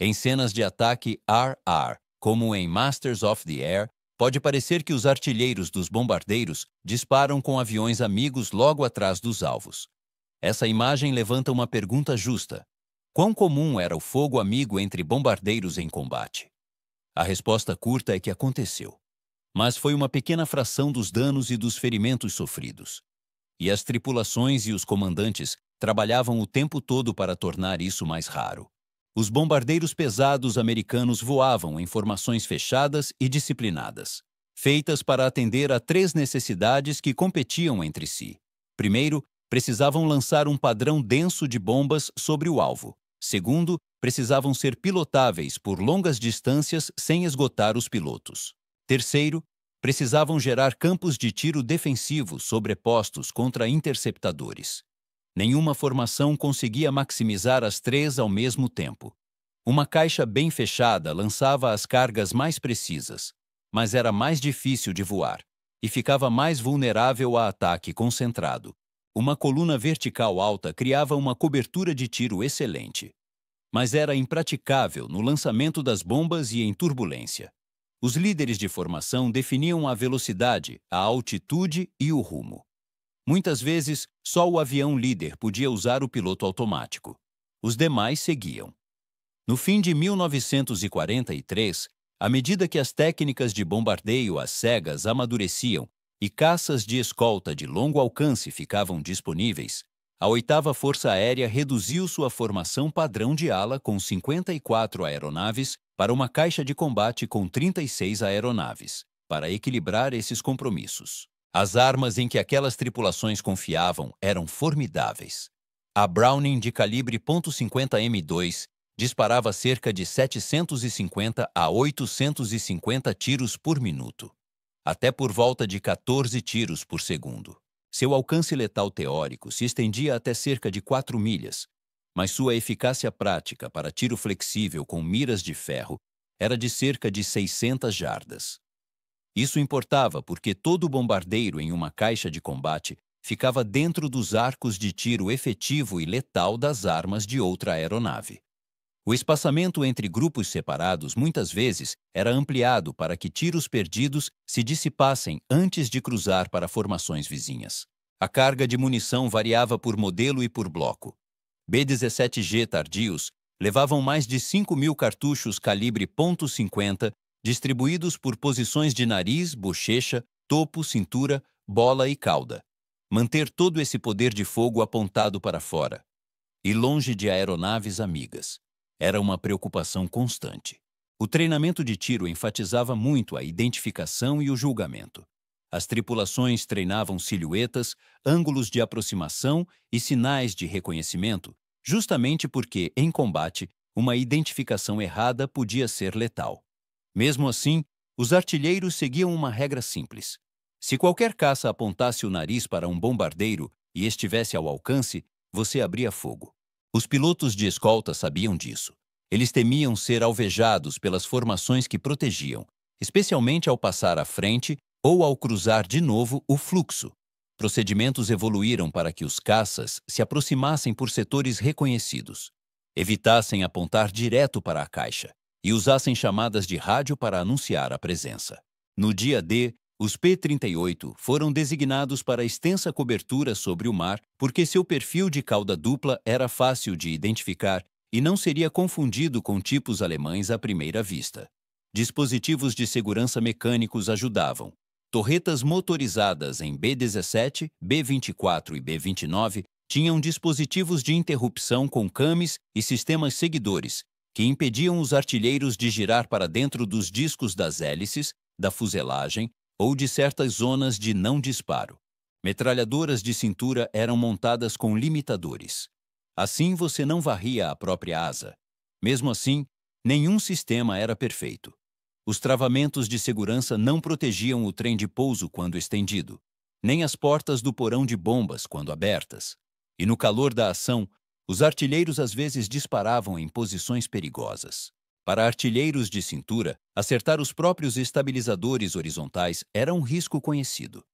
Em cenas de ataque RR, como em Masters of the Air, pode parecer que os artilheiros dos bombardeiros disparam com aviões amigos logo atrás dos alvos. Essa imagem levanta uma pergunta justa. Quão comum era o fogo amigo entre bombardeiros em combate? A resposta curta é que aconteceu. Mas foi uma pequena fração dos danos e dos ferimentos sofridos. E as tripulações e os comandantes trabalhavam o tempo todo para tornar isso mais raro. Os bombardeiros pesados americanos voavam em formações fechadas e disciplinadas, feitas para atender a 3 necessidades que competiam entre si. Primeiro, precisavam lançar um padrão denso de bombas sobre o alvo. Segundo, precisavam ser pilotáveis por longas distâncias sem esgotar os pilotos. Terceiro, precisavam gerar campos de tiro defensivos sobrepostos contra interceptadores. Nenhuma formação conseguia maximizar as 3 ao mesmo tempo. Uma caixa bem fechada lançava as cargas mais precisas, mas era mais difícil de voar e ficava mais vulnerável a ataque concentrado. Uma coluna vertical alta criava uma cobertura de tiro excelente, mas era impraticável no lançamento das bombas e em turbulência. Os líderes de formação definiam a velocidade, a altitude e o rumo. Muitas vezes, só o avião líder podia usar o piloto automático. Os demais seguiam. No fim de 1943, à medida que as técnicas de bombardeio às cegas amadureciam e caças de escolta de longo alcance ficavam disponíveis, a 8ª Força Aérea reduziu sua formação padrão de ala com 54 aeronaves para uma caixa de combate com 36 aeronaves, para equilibrar esses compromissos. As armas em que aquelas tripulações confiavam eram formidáveis. A Browning de calibre .50 M2 disparava cerca de 750 a 850 tiros por minuto, até por volta de 14 tiros por segundo. Seu alcance letal teórico se estendia até cerca de 4 milhas, mas sua eficácia prática para tiro flexível com miras de ferro era de cerca de 600 jardas. Isso importava porque todo bombardeiro em uma caixa de combate ficava dentro dos arcos de tiro efetivo e letal das armas de outra aeronave. O espaçamento entre grupos separados muitas vezes era ampliado para que tiros perdidos se dissipassem antes de cruzar para formações vizinhas. A carga de munição variava por modelo e por bloco. B-17G tardios levavam mais de 5.000 cartuchos calibre .50 distribuídos por posições de nariz, bochecha, topo, cintura, bola e cauda. Manter todo esse poder de fogo apontado para fora e longe de aeronaves amigas era uma preocupação constante. O treinamento de tiro enfatizava muito a identificação e o julgamento. As tripulações treinavam silhuetas, ângulos de aproximação e sinais de reconhecimento, justamente porque, em combate, uma identificação errada podia ser letal. Mesmo assim, os artilheiros seguiam uma regra simples. Se qualquer caça apontasse o nariz para um bombardeiro e estivesse ao alcance, você abria fogo. Os pilotos de escolta sabiam disso. Eles temiam ser alvejados pelas formações que protegiam, especialmente ao passar à frente ou ao cruzar de novo o fluxo. Procedimentos evoluíram para que os caças se aproximassem por setores reconhecidos, evitassem apontar direto para a caixa e usassem chamadas de rádio para anunciar a presença. No dia D, os P-38 foram designados para extensa cobertura sobre o mar porque seu perfil de cauda dupla era fácil de identificar e não seria confundido com tipos alemães à primeira vista. Dispositivos de segurança mecânicos ajudavam. Torretas motorizadas em B-17, B-24 e B-29 tinham dispositivos de interrupção com cames e sistemas seguidores que impediam os artilheiros de girar para dentro dos discos das hélices, da fuselagem ou de certas zonas de não disparo. Metralhadoras de cintura eram montadas com limitadores. Assim você não varria a própria asa. Mesmo assim, nenhum sistema era perfeito. Os travamentos de segurança não protegiam o trem de pouso quando estendido, nem as portas do porão de bombas quando abertas. E no calor da ação, os artilheiros às vezes disparavam em posições perigosas. Para artilheiros de cintura, acertar os próprios estabilizadores horizontais era um risco conhecido.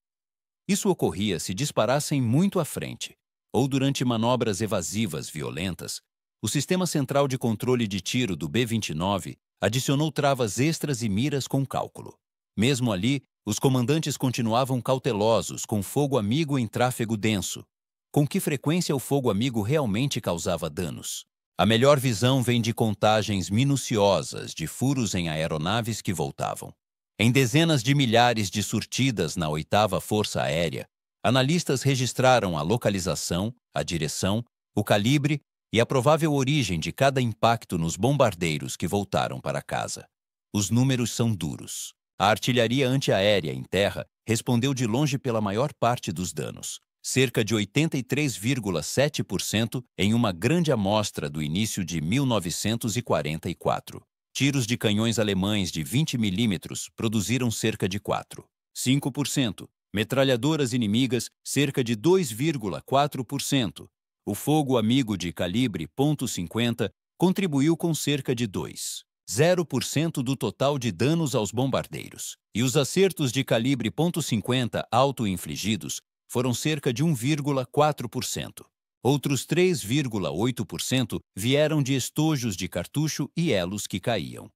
Isso ocorria se disparassem muito à frente, ou durante manobras evasivas violentas, O Sistema Central de Controle de Tiro do B-29 adicionou travas extras e miras com cálculo. Mesmo ali, os comandantes continuavam cautelosos com fogo amigo em tráfego denso. Com que frequência o fogo amigo realmente causava danos? A melhor visão vem de contagens minuciosas de furos em aeronaves que voltavam. Em dezenas de milhares de surtidas na 8ª Força Aérea, analistas registraram a localização, a direção, o calibre e a provável origem de cada impacto nos bombardeiros que voltaram para casa. Os números são duros. A artilharia antiaérea em terra respondeu de longe pela maior parte dos danos, cerca de 83,7% em uma grande amostra do início de 1944. Tiros de canhões alemães de 20 milímetros produziram cerca de 4,5%. Metralhadoras inimigas, cerca de 2,4%. O fogo amigo de calibre .50 contribuiu com cerca de 2,0% do total de danos aos bombardeiros, e os acertos de calibre .50 auto-infligidos foram cerca de 1,4%. Outros 3,8% vieram de estojos de cartucho e elos que caíam.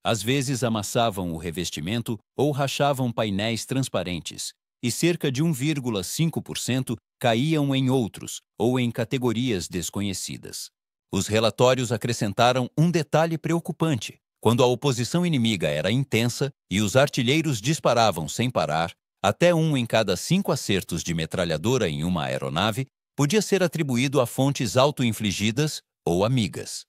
Às vezes amassavam o revestimento ou rachavam painéis transparentes, e cerca de 1,5% caíam em outros ou em categorias desconhecidas. Os relatórios acrescentaram um detalhe preocupante. Quando a oposição inimiga era intensa e os artilheiros disparavam sem parar, até 1 em cada 5 acertos de metralhadora em uma aeronave podia ser atribuído a fontes auto-infligidas ou amigas.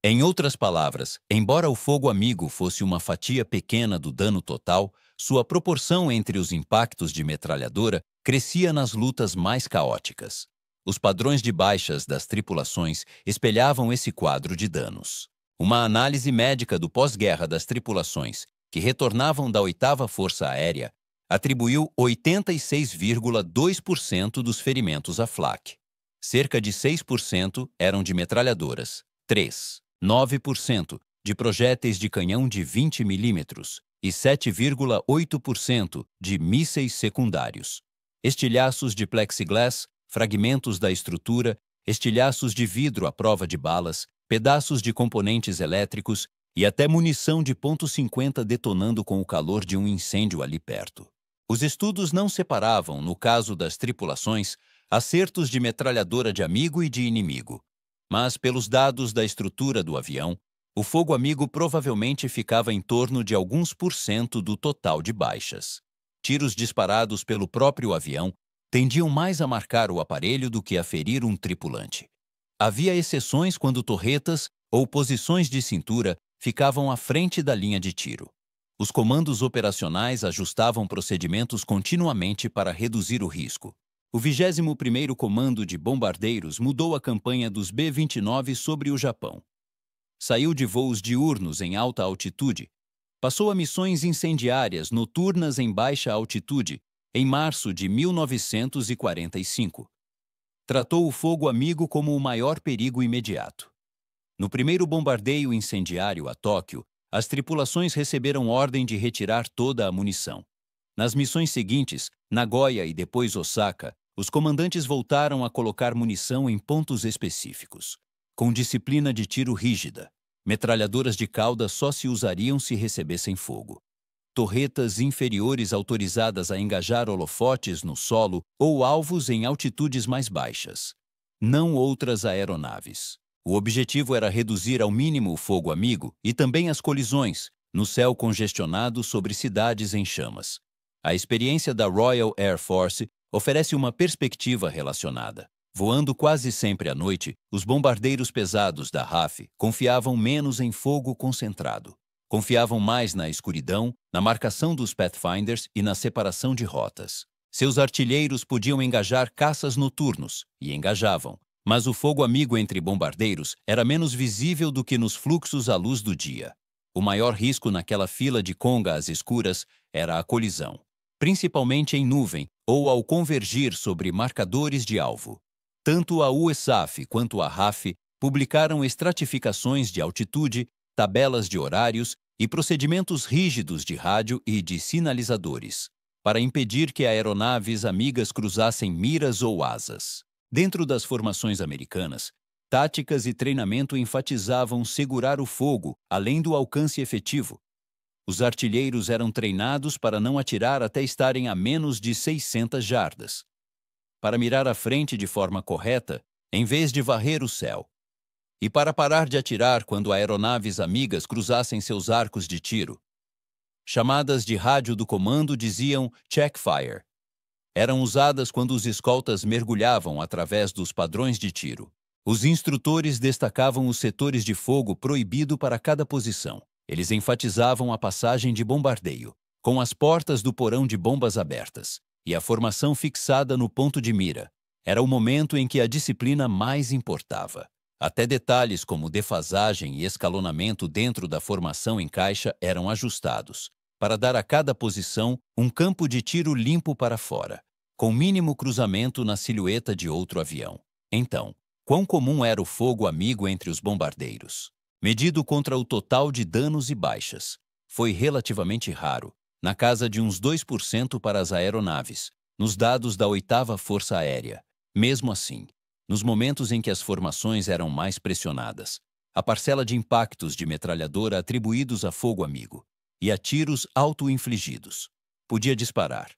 Em outras palavras, embora o fogo amigo fosse uma fatia pequena do dano total, sua proporção entre os impactos de metralhadora crescia nas lutas mais caóticas. Os padrões de baixas das tripulações espelhavam esse quadro de danos. Uma análise médica do pós-guerra das tripulações, que retornavam da 8ª Força Aérea, atribuiu 86,2% dos ferimentos à flak. Cerca de 6% eram de metralhadoras, 3,9% de projéteis de canhão de 20 milímetros e 7,8% de mísseis secundários. Estilhaços de plexiglass, fragmentos da estrutura, estilhaços de vidro à prova de balas, pedaços de componentes elétricos e até munição de .50 detonando com o calor de um incêndio ali perto. Os estudos não separavam, no caso das tripulações, acertos de metralhadora de amigo e de inimigo. Mas, pelos dados da estrutura do avião, o fogo amigo provavelmente ficava em torno de alguns % do total de baixas. Tiros disparados pelo próprio avião tendiam mais a marcar o aparelho do que a ferir um tripulante. Havia exceções quando torretas ou posições de cintura ficavam à frente da linha de tiro. Os comandos operacionais ajustavam procedimentos continuamente para reduzir o risco. O 21º Comando de Bombardeiros mudou a campanha dos B-29 sobre o Japão. Saiu de voos diurnos em alta altitude, passou a missões incendiárias noturnas em baixa altitude em março de 1945. Tratou o fogo amigo como o maior perigo imediato. No primeiro bombardeio incendiário a Tóquio, as tripulações receberam ordem de retirar toda a munição. Nas missões seguintes, Nagoya e depois Osaka, os comandantes voltaram a colocar munição em pontos específicos. Com disciplina de tiro rígida, metralhadoras de cauda só se usariam se recebessem fogo. Torretas inferiores autorizadas a engajar holofotes no solo ou alvos em altitudes mais baixas. Não outras aeronaves. O objetivo era reduzir ao mínimo o fogo amigo e também as colisões, no céu congestionado sobre cidades em chamas. A experiência da Royal Air Force oferece uma perspectiva relacionada. Voando quase sempre à noite, os bombardeiros pesados da RAF confiavam menos em fogo concentrado. Confiavam mais na escuridão, na marcação dos Pathfinders e na separação de rotas. Seus artilheiros podiam engajar caças noturnos, e engajavam, mas o fogo amigo entre bombardeiros era menos visível do que nos fluxos à luz do dia. O maior risco naquela fila de conga às escuras era a colisão, principalmente em nuvem ou ao convergir sobre marcadores de alvo. Tanto a USAF quanto a RAF publicaram estratificações de altitude, tabelas de horários e procedimentos rígidos de rádio e de sinalizadores, para impedir que aeronaves amigas cruzassem miras ou asas. Dentro das formações americanas, Táticas e treinamento enfatizavam segurar o fogo, além do alcance efetivo. Os artilheiros eram treinados para não atirar até estarem a menos de 600 jardas. Para mirar à frente de forma correta, em vez de varrer o céu. E para parar de atirar quando aeronaves amigas cruzassem seus arcos de tiro. Chamadas de rádio do comando diziam check fire. Eram usadas quando os escoltas mergulhavam através dos padrões de tiro. Os instrutores destacavam os setores de fogo proibido para cada posição. Eles enfatizavam a passagem de bombardeio, com as portas do porão de bombas abertas, e a formação fixada no ponto de mira. Era o momento em que a disciplina mais importava. Até detalhes como defasagem e escalonamento dentro da formação em caixa eram ajustados, para dar a cada posição um campo de tiro limpo para fora, com mínimo cruzamento na silhueta de outro avião. Então, quão comum era o fogo amigo entre os bombardeiros? Medido contra o total de danos e baixas, foi relativamente raro, na casa de uns 2% para as aeronaves, nos dados da 8ª Força Aérea. Mesmo assim, nos momentos em que as formações eram mais pressionadas, a parcela de impactos de metralhadora atribuídos a fogo amigo e a tiros auto-infligidos podia disparar.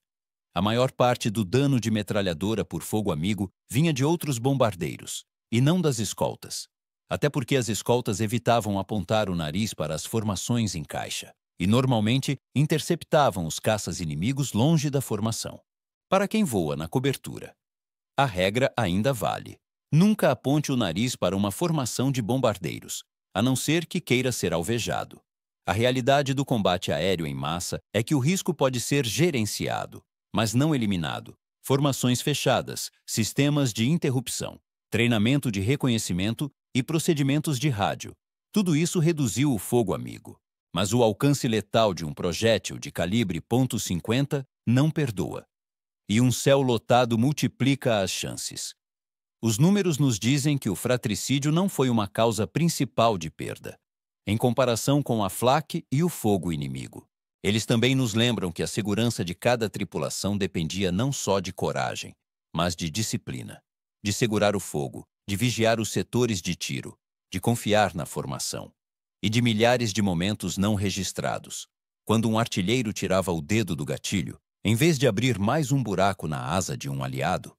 A maior parte do dano de metralhadora por fogo amigo vinha de outros bombardeiros, e não das escoltas. Até porque as escoltas evitavam apontar o nariz para as formações em caixa, e normalmente interceptavam os caças inimigos longe da formação. Para quem voa na cobertura, a regra ainda vale. Nunca aponte o nariz para uma formação de bombardeiros, a não ser que queira ser alvejado. A realidade do combate aéreo em massa é que o risco pode ser gerenciado, mas não eliminado. Formações fechadas, sistemas de interrupção, treinamento de reconhecimento e procedimentos de rádio. Tudo isso reduziu o fogo amigo. Mas o alcance letal de um projétil de calibre .50 não perdoa. E um céu lotado multiplica as chances. Os números nos dizem que o fratricídio não foi uma causa principal de perda, em comparação com a flak e o fogo inimigo. Eles também nos lembram que a segurança de cada tripulação dependia não só de coragem, mas de disciplina, de segurar o fogo, de vigiar os setores de tiro, de confiar na formação, e de milhares de momentos não registrados, quando um artilheiro tirava o dedo do gatilho, em vez de abrir mais um buraco na asa de um aliado,